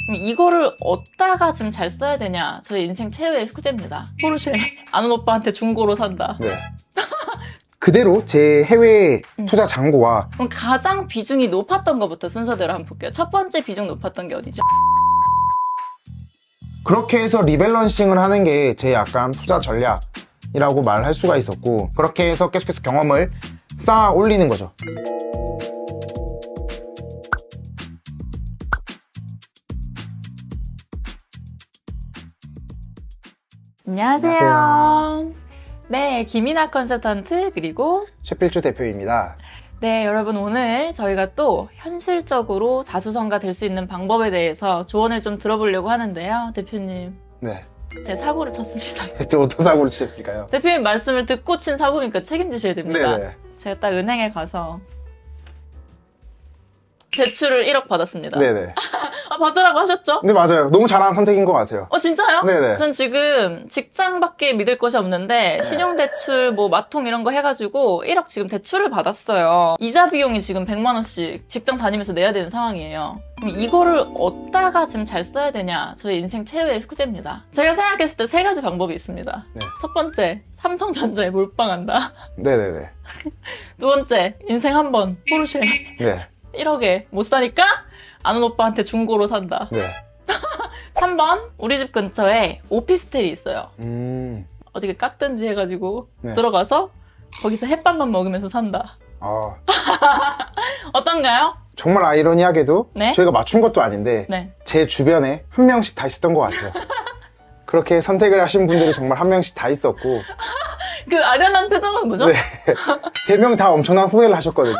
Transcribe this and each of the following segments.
그럼 이거를 어디다가 지금 잘 써야 되냐? 저희 인생 최후의 숙제입니다. 포르쉐 아는 오빠한테 중고로 산다. 네. 그대로 제 해외 투자 잔고와 그럼 가장 비중이 높았던 것부터 순서대로 한번 볼게요. 첫 번째 비중 높았던 게 어디죠? 그렇게 해서 리밸런싱을 하는 게 제 약간 투자 전략이라고 말할 수가 있었고, 그렇게 해서 계속해서 경험을 쌓아 올리는 거죠. 안녕하세요. 네, 김이나 컨설턴트 그리고 최필주 대표입니다. 네, 여러분 오늘 저희가 또 현실적으로 자수성가 될 수 있는 방법에 대해서 조언을 좀 들어보려고 하는데요. 대표님. 네. 제가 사고를 쳤습니다. 저 어떤 사고를 치셨을까요? 대표님 말씀을 듣고 친 사고니까 책임지셔야 됩니다. 네네. 제가 딱 은행에 가서 대출을 1억 받았습니다. 네네. 아, 받으라고 하셨죠? 네, 맞아요. 너무 잘한 선택인 것 같아요. 진짜요? 네네. 전 지금 직장밖에 믿을 것이 없는데 신용대출 뭐 마통 이런 거 해가지고 1억 지금 대출을 받았어요. 이자 비용이 지금 100만 원씩 직장 다니면서 내야 되는 상황이에요. 그럼 이거를 어디다가 지금 잘 써야 되냐? 저희 인생 최후의 숙제입니다. 제가 생각했을 때 3가지 방법이 있습니다. 네. 첫 번째, 삼성전자에 몰빵한다. 네네네. 두 번째, 인생 한 번 포르쉐 네. 1억에 못 사니까 아는 오빠한테 중고로 산다. 네. 3번, 우리 집 근처에 오피스텔이 있어요. 어떻게 깎든지 해가지고 네. 들어가서 거기서 햇밥만 먹으면서 산다. 아, 어떤가요? 정말 아이러니하게도 네? 저희가 맞춘 것도 아닌데 네. 제 주변에 한 명씩 다 있었던 것 같아요. 그렇게 선택을 하신 분들이 정말 한 명씩 다 있었고, 그 아련한 표정은 뭐죠? 네. 3명 다 엄청난 후회를 하셨거든요.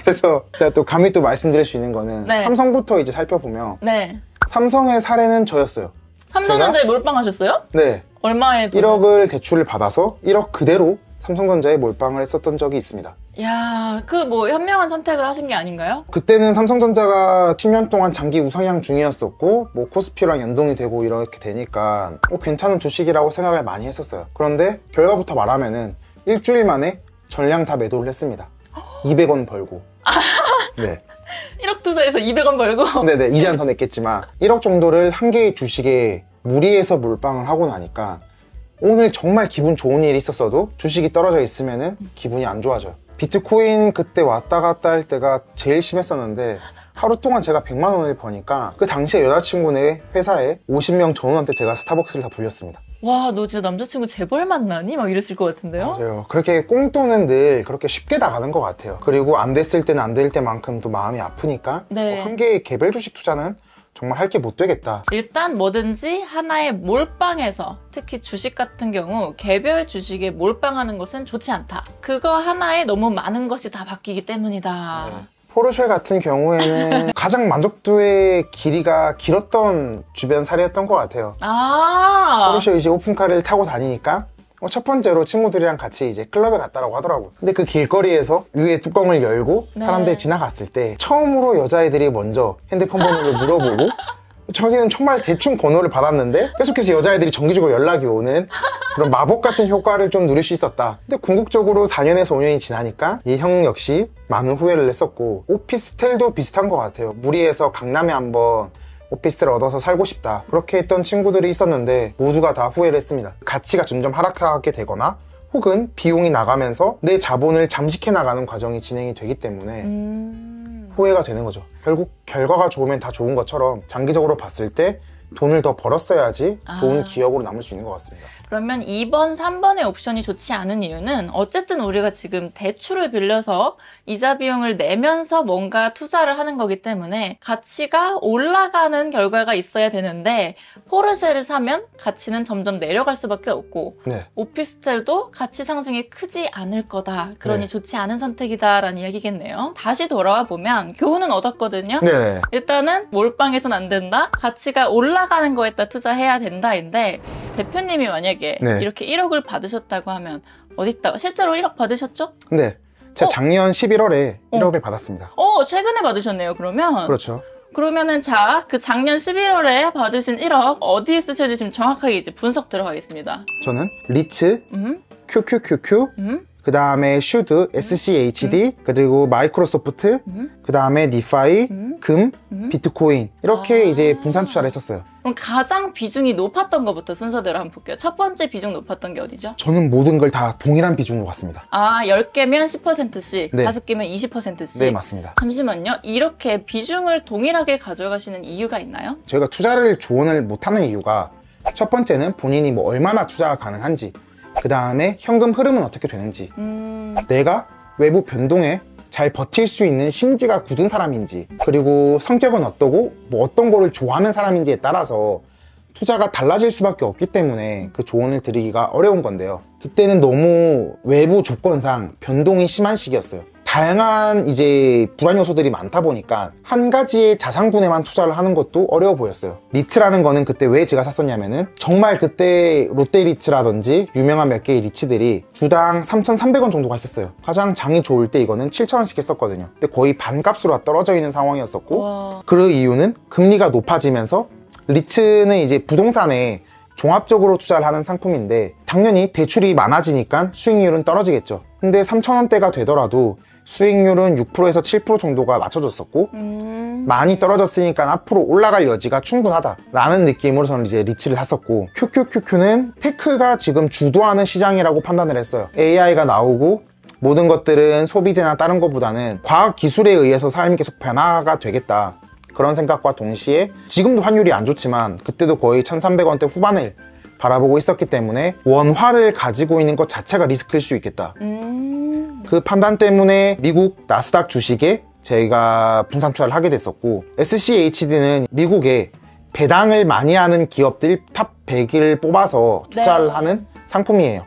그래서 제가 또 감히 또 말씀드릴 수 있는 거는 네. 삼성부터 이제 살펴보면 네. 삼성의 사례는 저였어요. 삼성전자에 몰빵하셨어요? 네. 얼마에? 1억을 대출을 받아서 1억 그대로 삼성전자에 몰빵을 했었던 적이 있습니다. 야, 그 뭐 현명한 선택을 하신 게 아닌가요? 그때는 삼성전자가 10년 동안 장기 우상향 중이었었고, 뭐 코스피랑 연동이 되고 이렇게 되니까 괜찮은 주식이라고 생각을 많이 했었어요. 그런데 결과부터 말하면은 일주일 만에 전량 다 매도를 했습니다. 200원 벌고. 네. 1억 투자해서 200원 벌고. 네네. 이자는 더 냈겠지만 1억 정도를 한 개의 주식에 무리해서 몰빵을 하고 나니까 오늘 정말 기분 좋은 일이 있었어도 주식이 떨어져 있으면은 기분이 안 좋아져요. 비트코인 그때 왔다 갔다 할 때가 제일 심했었는데, 하루 동안 제가 100만 원을 버니까 그 당시에 여자친구네 회사에 50명 전원한테 제가 스타벅스를 다 돌렸습니다. 와, 너 진짜 남자친구 재벌 만나니? 막 이랬을 것 같은데요? 맞아요. 그렇게 꽁돈은 늘 그렇게 쉽게 나가는 것 같아요. 그리고 안 됐을 때는 안 될 때만큼 또 마음이 아프니까 네. 한 개의 개별 주식 투자는 정말 할 게 못 되겠다. 일단 뭐든지 하나의 몰빵에서, 특히 주식 같은 경우 개별 주식에 몰빵하는 것은 좋지 않다. 그거 하나에 너무 많은 것이 다 바뀌기 때문이다. 네. 포르쉐 같은 경우에는 가장 만족도의 길이가 길었던 주변 사례였던 것 같아요. 포르쉐 이제 오픈카를 타고 다니니까 첫 번째로 친구들이랑 같이 이제 클럽에 갔다라고 하더라고요. 근데 그 길거리에서 위에 뚜껑을 열고 네. 사람들이 지나갔을 때 처음으로 여자애들이 먼저 핸드폰 번호를 물어보고, 저기는 정말 대충 번호를 받았는데 계속해서 여자애들이 정기적으로 연락이 오는 그런 마법 같은 효과를 좀 누릴 수 있었다. 근데 궁극적으로 4년에서 5년이 지나니까 이 형 역시 많은 후회를 했었고, 오피스텔도 비슷한 것 같아요. 무리해서 강남에 한번 오피스텔을 얻어서 살고 싶다, 그렇게 했던 친구들이 있었는데 모두가 다 후회를 했습니다. 가치가 점점 하락하게 되거나 혹은 비용이 나가면서 내 자본을 잠식해 나가는 과정이 진행이 되기 때문에 후회가 되는 거죠. 결국 결과가 좋으면 다 좋은 것처럼 장기적으로 봤을 때 돈을 더 벌었어야지 좋은 기억으로 남을 수 있는 것 같습니다. 그러면 2번, 3번의 옵션이 좋지 않은 이유는 어쨌든 우리가 지금 대출을 빌려서 이자 비용을 내면서 뭔가 투자를 하는 거기 때문에 가치가 올라가는 결과가 있어야 되는데, 포르쉐를 사면 가치는 점점 내려갈 수밖에 없고, 네. 오피스텔도 가치 상승이 크지 않을 거다. 그러니 네. 좋지 않은 선택이다라는 이야기겠네요. 다시 돌아와 보면 교훈은 얻었거든요. 네. 일단은 몰빵해선 안 된다. 가치가 올라가는 거에다 투자해야 된다인데, 대표님이 만약에 네. 이렇게 1억을 받으셨다고 하면 어딨다가 실제로 1억 받으셨죠? 네. 제가 작년 11월에 1억을 받았습니다. 최근에 받으셨네요. 그러면 그렇죠. 그러면은 자, 그 작년 11월에 받으신 1억 어디에 쓰셔야지 지금 정확하게 이제 분석 들어가겠습니다. 저는 리츠, QQQQ, 그 다음에 슈드, SCHD, 그리고 마이크로소프트, 그 다음에 니파이, 금, 비트코인 이렇게 이제 분산 투자를 했었어요. 그럼 가장 비중이 높았던 것부터 순서대로 한번 볼게요. 첫 번째 비중 높았던 게 어디죠? 저는 모든 걸 다 동일한 비중으로 갔습니다. 아, 10개면 10%씩, 네. 5개면 20%씩? 네, 맞습니다. 잠시만요. 이렇게 비중을 동일하게 가져가시는 이유가 있나요? 저희가 투자를 조언을 못하는 이유가 첫 번째는 본인이 뭐 얼마나 투자가 가능한지, 그 다음에 현금 흐름은 어떻게 되는지, 내가 외부 변동에 잘 버틸 수 있는 심지가 굳은 사람인지, 그리고 성격은 어떠고 뭐 어떤 거를 좋아하는 사람인지에 따라서 투자가 달라질 수밖에 없기 때문에 그 조언을 드리기가 어려운 건데요. 그때는 너무 외부 조건상 변동이 심한 시기였어요. 다양한 이제 불안 요소들이 많다 보니까 한 가지의 자산군에만 투자를 하는 것도 어려워 보였어요. 리츠라는 거는 그때 왜 제가 샀었냐면은 정말 그때 롯데리츠라든지 유명한 몇 개의 리츠들이 주당 3,300원 정도가 있었어요. 가장 장이 좋을 때 이거는 7,000원씩 했었거든요. 근데 거의 반값으로 떨어져 있는 상황이었었고, 와. 그 이유는 금리가 높아지면서 리츠는 이제 부동산에 종합적으로 투자를 하는 상품인데 당연히 대출이 많아지니까 수익률은 떨어지겠죠. 근데 3,000원대가 되더라도 수익률은 6%에서 7% 정도가 맞춰졌었고 많이 떨어졌으니까 앞으로 올라갈 여지가 충분하다라는 느낌으로 저는 이제 리츠를 샀었고, QQQQ는 테크가 지금 주도하는 시장이라고 판단을 했어요. AI가 나오고 모든 것들은 소비재나 다른 것보다는 과학 기술에 의해서 삶이 계속 변화가 되겠다, 그런 생각과 동시에 지금도 환율이 안 좋지만 그때도 거의 1,300원대 후반을 바라보고 있었기 때문에 원화를 가지고 있는 것 자체가 리스크일 수 있겠다. 그 판단 때문에 미국 나스닥 주식에 저희가 분산 투자를 하게 됐었고, SCHD는 미국에 배당을 많이 하는 기업들 탑 100을 뽑아서 투자를 네. 하는 상품이에요.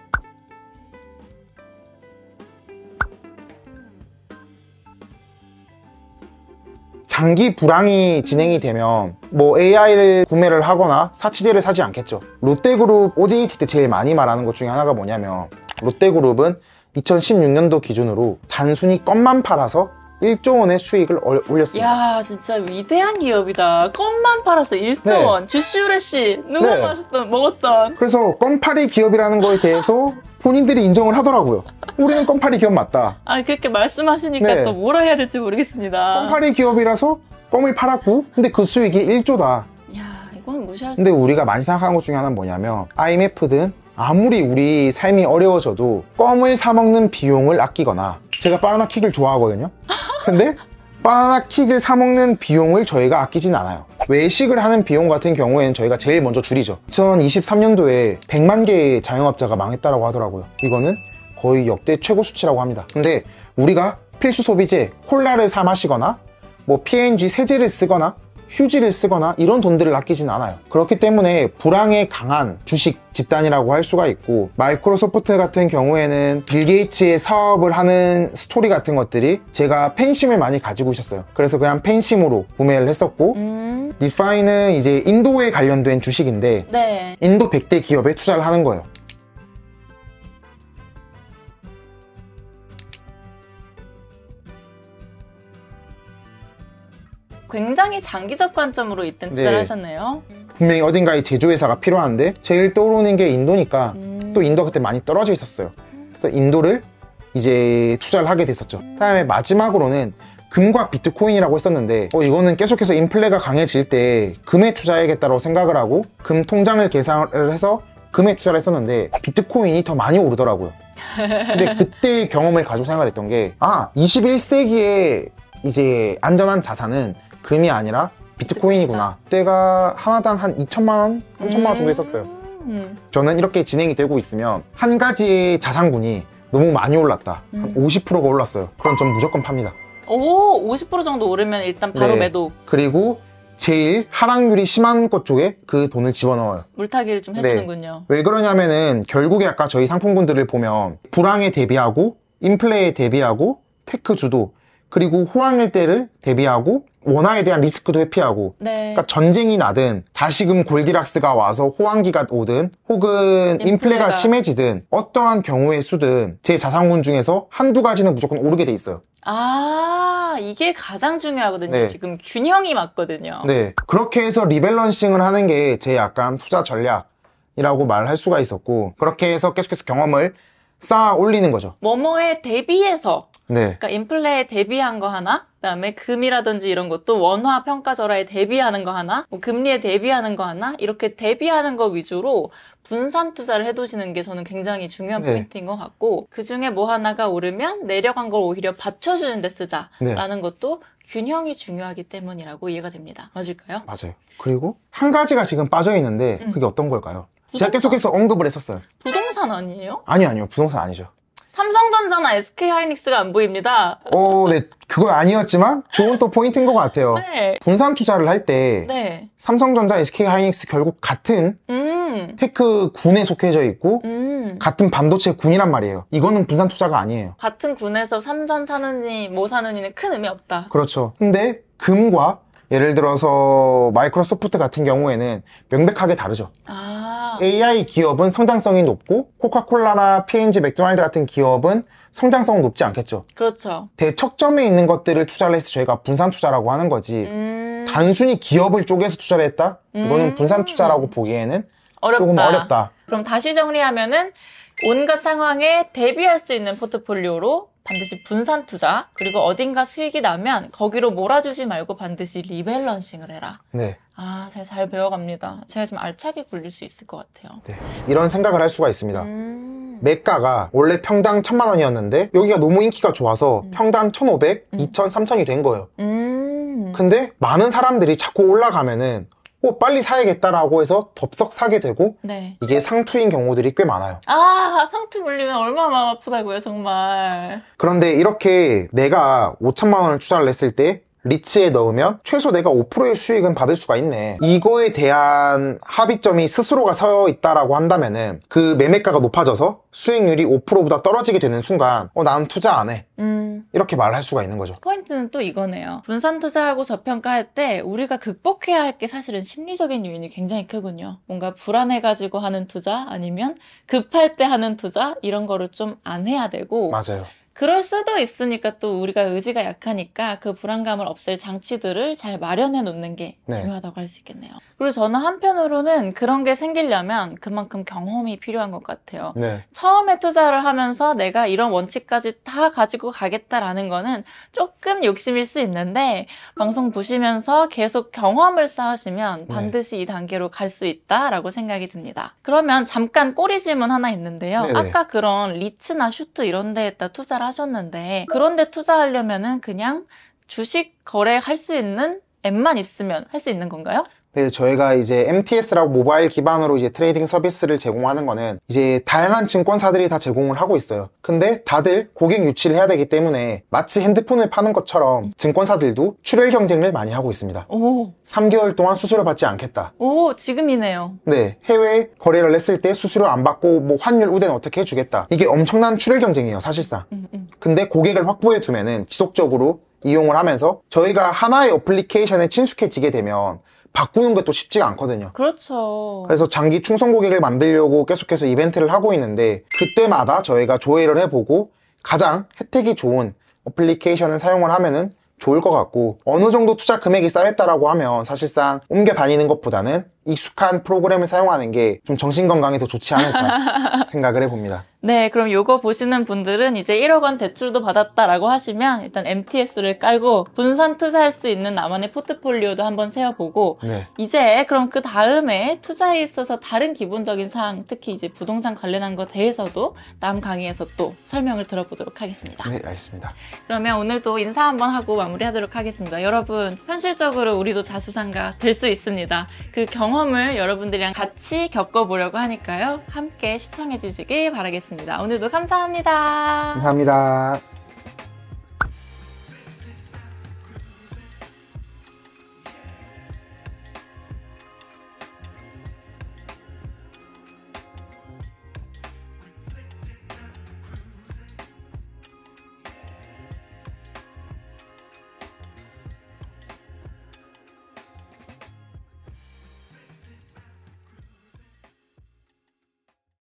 장기 불황이 진행이 되면 뭐 AI를 구매를 하거나 사치제를 사지 않겠죠. 롯데그룹 OJT 때 제일 많이 말하는 것 중에 하나가 뭐냐면, 롯데그룹은 2016년도 기준으로 단순히 껌만 팔아서 1조 원의 수익을 올렸습니다. 야, 진짜 위대한 기업이다. 껌만 팔아서 1조 네. 원. 주슈레 씨, 누가 네. 먹었던. 그래서 껌파리 기업이라는 거에 대해서 본인들이 인정을 하더라고요. 우리는 껌파리 기업 맞다. 아, 그렇게 말씀하시니까 네. 또 뭐라 해야 될지 모르겠습니다. 껌파리 기업이라서 껌을 팔았고, 근데 그 수익이 1조다. 야, 이건 무시할 수 근데 우리가 많이 생각하는 것 중에 하나는 뭐냐면, IMF든 아무리 우리 삶이 어려워져도 껌을 사 먹는 비용을 아끼거나, 제가 바나나 킥을 좋아하거든요. 근데 바나나 킥을 사 먹는 비용을 저희가 아끼진 않아요. 외식을 하는 비용 같은 경우에는 저희가 제일 먼저 줄이죠. 2023년도에 100만 개의 자영업자가 망했다라고 하더라고요. 이거는 거의 역대 최고 수치라고 합니다. 근데 우리가 필수 소비재 콜라를 사 마시거나 뭐 P&G 세제를 쓰거나 휴지를 쓰거나 이런 돈들을 아끼진 않아요. 그렇기 때문에 불황에 강한 주식 집단이라고 할 수가 있고, 마이크로소프트 같은 경우에는 빌 게이츠의 사업을 하는 스토리 같은 것들이 제가 팬심을 많이 가지고 있었어요. 그래서 그냥 팬심으로 구매를 했었고, 니파이는 이제 인도에 관련된 주식인데 네. 인도 100대 기업에 투자를 하는 거예요. 굉장히 장기적 관점으로 이때 투자를 네. 하셨네요. 분명히 어딘가에 제조회사가 필요한데 제일 떠오르는 게 인도니까 또 인도가 그때 많이 떨어져 있었어요. 그래서 인도를 이제 투자를 하게 됐었죠. 그다음에 마지막으로는 금과 비트코인이라고 했었는데 이거는 계속해서 인플레가 강해질 때 금에 투자해야겠다고 생각을 하고 금 통장을 계산을 해서 금에 투자를 했었는데 비트코인이 더 많이 오르더라고요. 근데 그때 경험을 가지고 생각을 했던 게 21세기에 이제 안전한 자산은 금이 아니라 비트코인이구나. 그때가 하나당 한 2천만 원, 3천만 원 정도 했었어요. 저는 이렇게 진행이 되고 있으면 한 가지의 자산군이 너무 많이 올랐다. 한 50%가 올랐어요. 그럼 전 무조건 팝니다. 오, 50% 정도 오르면 일단 바로 네. 매도. 그리고 제일 하락률이 심한 것 쪽에 그 돈을 집어넣어요. 물타기를 좀 해주는군요. 왜 그러냐면은 결국에 아까 저희 상품군들을 보면 불황에 대비하고 인플레에 대비하고 테크 주도 그리고 호황일 때를 대비하고 원화에 대한 리스크도 회피하고 네. 그러니까 전쟁이 나든 다시금 골디락스가 와서 호황기가 오든 혹은 인플레가 심해지든 어떠한 경우의 수든 제 자산군 중에서 한두 가지는 무조건 오르게 돼 있어요. 이게 가장 중요하거든요. 네. 지금 균형이 맞거든요. 네, 그렇게 해서 리밸런싱을 하는 게 제 약간 투자 전략이라고 말할 수가 있었고 그렇게 해서 계속해서 경험을 쌓아 올리는 거죠. 뭐뭐에 대비해서 네. 그러니까 인플레에 대비한 거 하나, 그다음에 금이라든지 이런 것도 원화 평가절하에 대비하는 거 하나, 뭐 금리에 대비하는 거 하나, 이렇게 대비하는 거 위주로 분산 투자를 해두시는 게 저는 굉장히 중요한 네. 포인트인 것 같고, 그 중에 뭐 하나가 오르면 내려간 걸 오히려 받쳐주는 데 쓰자라는 것도 균형이 중요하기 때문이라고 이해가 됩니다. 맞을까요? 맞아요. 그리고 한 가지가 지금 빠져 있는데 그게 어떤 걸까요? 제가 계속해서 언급을 했었어요. 부동산 아니에요? 아니요. 부동산 아니죠. 삼성전자나 SK하이닉스가 안 보입니다. 네. 그건 아니었지만 좋은 또 포인트인 것 같아요. 네. 분산 투자를 할 때 네. 삼성전자, SK하이닉스 결국 같은 테크 군에 속해져 있고 같은 반도체 군이란 말이에요. 이거는 분산 투자가 아니에요. 같은 군에서 삼선 사느니 뭐 사느니는 큰 의미 없다. 그렇죠. 근데 금과 예를 들어서 마이크로소프트 같은 경우에는 명백하게 다르죠. AI 기업은 성장성이 높고 코카콜라나 P&G, 맥도날드 같은 기업은 성장성은 높지 않겠죠. 그렇죠. 대척점에 있는 것들을 투자를 해서 저희가 분산 투자라고 하는 거지 단순히 기업을 쪼개서 투자를 했다? 이거는 분산 투자라고 보기에는 조금 어렵다. 그럼 다시 정리하면은 온갖 상황에 대비할 수 있는 포트폴리오로 반드시 분산 투자, 그리고 어딘가 수익이 나면 거기로 몰아주지 말고 반드시 리밸런싱을 해라. 네. 제가 잘 배워갑니다. 제가 좀 알차게 굴릴 수 있을 것 같아요. 네. 이런 생각을 할 수가 있습니다. 매가가 원래 평당 1,000만 원이었는데 여기가 너무 인기가 좋아서 평당 1,500, 2,000, 3,000이 된 거예요. 근데 많은 사람들이 자꾸 올라가면은 빨리 사야겠다라고 해서 덥석 사게 되고 이게 상투인 경우들이 꽤 많아요. 상투 물리면 얼마나 마음 아프다고요, 정말. 그런데 이렇게 내가 5,000만 원을 투자를 했을 때 리츠에 넣으면 최소 내가 5%의 수익은 받을 수가 있네. 이거에 대한 합의점이 스스로가 서 있다라고 한다면은 그 매매가가 높아져서 수익률이 5%보다 떨어지게 되는 순간 나는 투자 안 해. 이렇게 말할 수가 있는 거죠. 포인트는 또 이거네요. 분산 투자하고 저평가할 때 우리가 극복해야 할 게 사실은 심리적인 요인이 굉장히 크군요. 뭔가 불안해가지고 하는 투자 아니면 급할 때 하는 투자 이런 거를 좀 안 해야 되고 맞아요. 그럴 수도 있으니까 또 우리가 의지가 약하니까 그 불안감을 없앨 장치들을 잘 마련해 놓는 게 중요하다고 할 수 있겠네요. 그리고 저는 한편으로는 그런 게 생기려면 그만큼 경험이 필요한 것 같아요. 처음에 투자를 하면서 내가 이런 원칙까지 다 가지고 가겠다라는 거는 조금 욕심일 수 있는데 방송 보시면서 계속 경험을 쌓으시면 반드시 이 단계로 갈 수 있다라고 생각이 듭니다. 그러면 잠깐 꼬리 질문 하나 있는데요. 아까 그런 리츠나 슈트 이런 데에다 투자를 하셨는데 그런데 투자하려면은 그냥 주식 거래할 수 있는 앱만 있으면 할 수 있는 건가요? 네, 저희가 이제 MTS라고 모바일 기반으로 이제 트레이딩 서비스를 제공하는 거는 이제 다양한 증권사들이 다 제공을 하고 있어요. 근데 다들 고객 유치를 해야 되기 때문에 마치 핸드폰을 파는 것처럼 증권사들도 출혈 경쟁을 많이 하고 있습니다. 3개월 동안 수수료 받지 않겠다. 지금이네요. 네, 해외 거래를 했을 때 수수료 안 받고 뭐 환율 우대는 어떻게 해주겠다. 이게 엄청난 출혈 경쟁이에요, 사실상. 근데 고객을 확보해 두면은 지속적으로 이용을 하면서 저희가 하나의 어플리케이션에 친숙해지게 되면 바꾸는 것도 쉽지가 않거든요. 그렇죠. 그래서 장기 충성 고객을 만들려고 계속해서 이벤트를 하고 있는데 그때마다 저희가 조회를 해보고 가장 혜택이 좋은 어플리케이션을 사용을 하면은 좋을 것 같고 어느 정도 투자 금액이 쌓였다라고 하면 사실상 옮겨 다니는 것보다는 익숙한 프로그램을 사용하는 게 좀 정신건강에 더 좋지 않을까 생각을 해봅니다. 네, 그럼 요거 보시는 분들은 이제 1억 원 대출도 받았다라고 하시면 일단 MTS를 깔고 분산 투자할 수 있는 나만의 포트폴리오도 한번 세워보고 이제 그럼 그 다음에 투자에 있어서 다른 기본적인 사항, 특히 이제 부동산 관련한 거 대해서도 다음 강의에서 또 설명을 들어보도록 하겠습니다. 네, 알겠습니다. 그러면 오늘도 인사 한번 하고 마무리하도록 하겠습니다. 여러분, 현실적으로 우리도 자수성가 될 수 있습니다. 그 경험을 여러분들이랑 같이 겪어보려고 하니까요. 함께 시청해 주시길 바라겠습니다. 오늘도 감사합니다. 감사합니다.